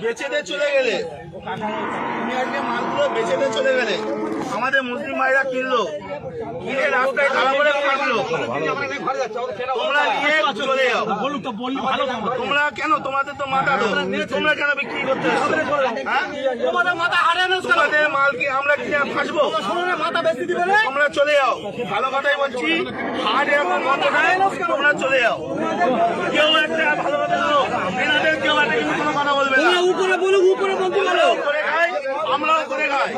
বেচেতে চলে গেলে তুমি আজকে মালগুলো বেচেতে চলে গেলে আমাদের মুসলিম ভাইরা কিনলো, কিনে রাস্তায় খারাপ করে থাকলো, তোমরা নিয়ে চলে যাও। তোমরা কেন, তোমাদের তো মাথা তো, তোমরা কেন বিক্রি করতে তোমাদের মাথা হারে না, তোমাদের মাল কি আমরা কিনে ফাঁসবো? মাথা বেশি দিবে না, তোমরা চলে যাও। ভালো কথাই বলছি, হাট এখন বন্ধ নাই, তোমরা চলে যাও। কেউ একটা ভালো কথা বলো, এনাদের কেউ একটা কিন্তু কোনো কথা বলবে না। উপরে বলুক, উপরে বলতে বলো, করে খাই আমরাও করে খাই।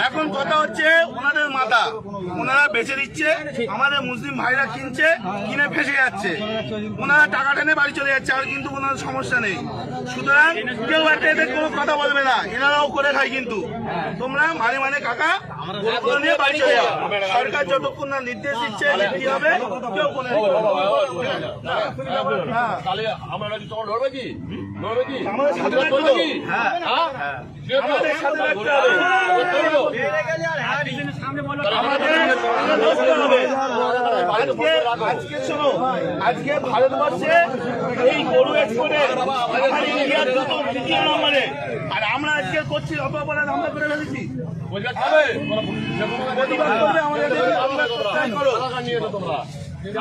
এখন কথা হচ্ছে ওনাদের মাথা ওনারা বেচে দিচ্ছে, আমাদের মুসলিম ভাইরা কিনছে, কিনে ফেসে যাচ্ছে, ওনারা টাকা টেনে বাড়ি চলে যাচ্ছে, আর কিন্তু ওনার সমস্যা নেই। সুতরাং কেউ একটা এদের কোনো কথা বলবে না, এনারাও করে খায়। কিন্তু তোমরা মানে কাকা নিয়ে বাড়ি চলে যাও। সরকার যতক্ষণ না নির্দেশ দিচ্ছে কি হবে কেউ কোনো আজকে ভারতবর্ষে এই গরু এক্সপোর্টে ইন্ডিয়ার দ্বিতীয় নম্বরে, আর আমরা আজকে করছি অপরাধ আমরা করে ফেলেছি।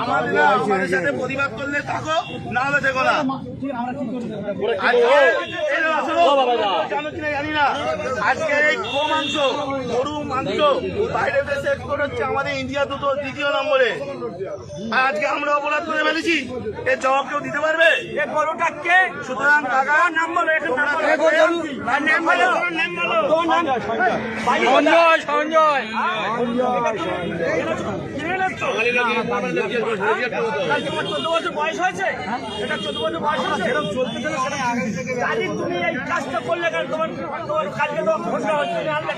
আমাদের সাথে প্রতিবাদ করলে থাকো, না হলে দেখো না। জানি না আজকে এই মাংস, গরু মাংস বাইরের দেশে এক্সপোর্ট হচ্ছে, আমাদের ইন্ডিয়া দ্বিতীয় নম্বরে। আর আজকে আমরা অপরাধ করে ফেলেছি, এর জবাব কেউ দিতে পারবে? গরুটাকে সুতরাং টাকা নাম বলো, সঞ্জয় 14 বছর বয়স হয়েছে, এটা 14 বছর বয়স হয়েছে, এরকম চলতে চলে সেটা তুমি এই কাজটা করলে কেন? তোমার কালকে তো ঘটনা হচ্ছে, আমরা